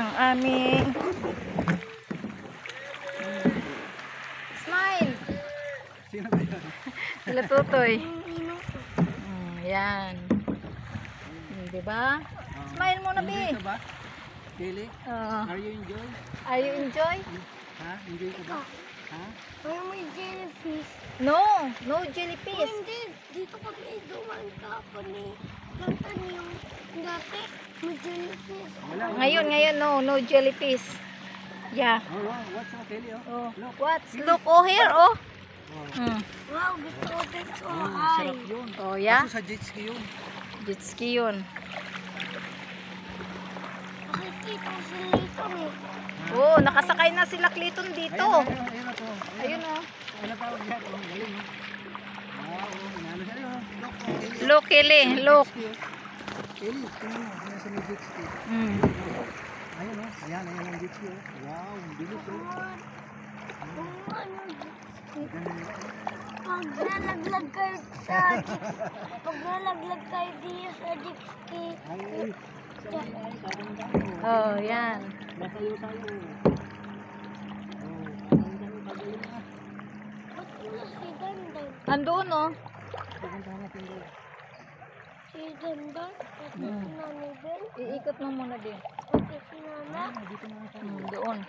ang aming smile. Sino ba yan? Sila Tutoy. Yan. Diba? Smile muna, Bi. Enjoy ka ba? Kelly? Are you enjoy? Are you enjoy? Ha? Enjoy ka ba? Ha? Wala may jellyfish. No, no jellyfish. Hindi, dito kami dumaan kapon eh. Kanta niyo dati, may jellyfish. Wala. Ngayon, no jellyfish. Yeah. Oh, what's up, Kelly? Oh, Look. what? Look, oh here, oh. Oh. Wow, gusto ko dito. Ay. Sarap yun. Oh, yeah. Kaso sa jet ski yun. Jet ski yun. Nakikita ko si Layton eh. Oh, nakasakay na sila Clayton dito. Ayun na po. Ayun, oh. Ano tawag yan? Oh, galing, oh. Wow, inano siya yun. Look, oh, Kelly. Look, Kelly, look. Kelly, tingnan mo. Ayan sa may jet ski. Mm. Ayun, oh. Ayan ang jet ski, oh. Wow, ang bilis, oh. Pag nalaglag kayo sa pag nalaglag kayo dito sa jet ski. Ay, saan ay? Sabi ng dami, oh. Oh, yan. Masayo tayo. Oh, ang dami pagaling na. Ba't wala si Dandan? Andoon, oh. Pupunta natin doon. Si Dandan? At si Nani Ben? Iikot mo muna din. Pati si Nana? Dito na tayo. Doon.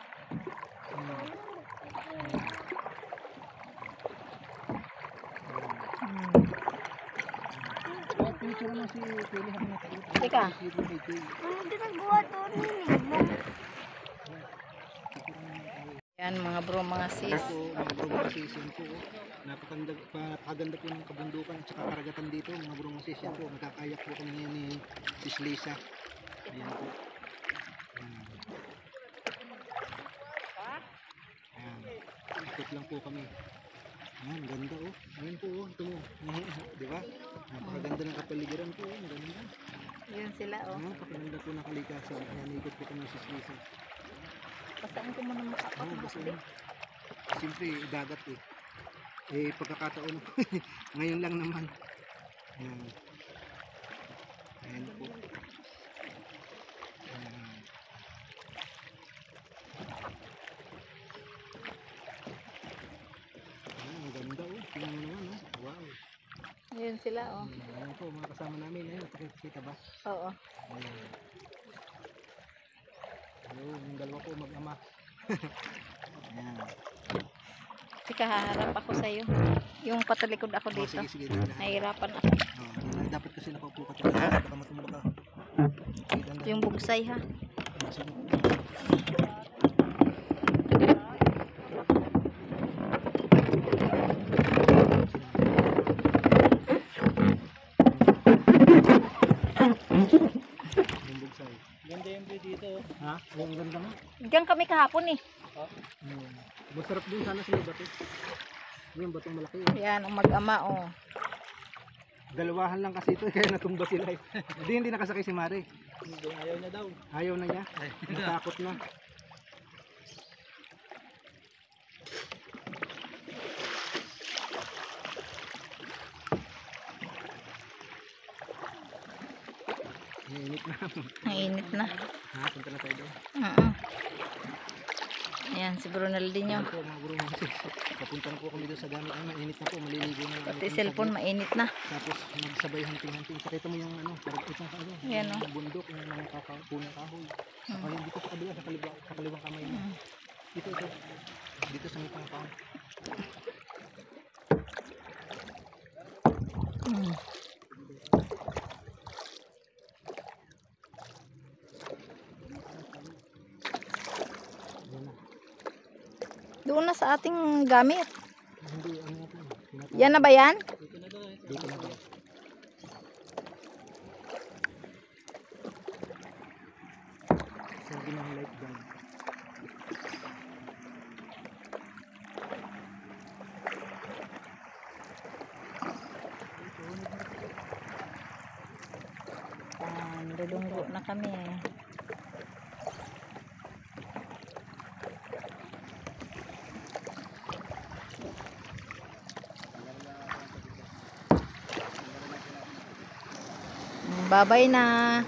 Picture naman si Kelly habang nakalit. Teka. Ano ginagawa doon ni Yan, mga bro, mga sis. Ito, mga bro, mga sis, yan po. Napakaganda po ng kabundukan at saka karagatan dito, mga bro, mga sis, yan po. Magkakayak po kami ngayon ni Sis Lisa. Ayan po. Ayan. Ikot lang po kami. Ayan, ganda oh. Ayan po oh, ito mo. Di ba? Napakaganda ng kapaligiran po oh. Ganda. Yun sila, oh. Napakaganda po ng kalikasan. Ayan, ikot po kami Sis Lisa. Pasaan ko muna Oo, basta makapag. yun. Siyempre, dagat eh. Pagkakataon po. Ngayon lang naman. Ayan. Ayan po. Ayan. Ayan, ang ganda oh. Tingnan mo naman oh. Wow. Yun sila, oh. Ayan po, mga kasama namin. Ayan, nakikita ba? Oo. Ayan. Ayun, yung dalawa po mag-ama. Ayan. Teka, haharap ako sa'yo. Yung patalikod ako Oh, dito. sige, sige. Dahan. Nahihirapan ako. Yan, dapat kasi nakaupo ka talaga. Baka matumba ka. Sige, dahan. Yung bugsay, ha. Sige. Yung bugsay. Ganda yung view dito. Ha? Yung ganda mo? Diyan kami kahapon, eh. Masarap din sana sa bato. Yung batong malaki. Yan, ang mag-ama, oh. Dalawahan lang kasi ito kaya natumba sila eh. Hindi nakasakay si Mare. Ayaw na daw. Ayaw na niya. Natakot na. Init na. Ang init na. Ha, punta na tayo doon. Ayan, si Brunaldinho. Ayan po mga bro mga sis. Papunta na po kami doon sa gamit. Ay, mainit na po. Maliligo na. Pati cellphone, mainit na. Tapos magsabay hunting-hunting. Pakita mo yung ano, parang itong ano, Yan, yung oh. bundok, yung mga punong kahoy. Ayun, dito sa kabila, sa kaliwang kamay mo. Dito. Dito sa may pangpang. Doon na sa ating gamit. Hindi, ano natin. Yan na ba yan? Dito na tayo. Sabi ng light gun. Lulunggo na kami, eh. Babay na.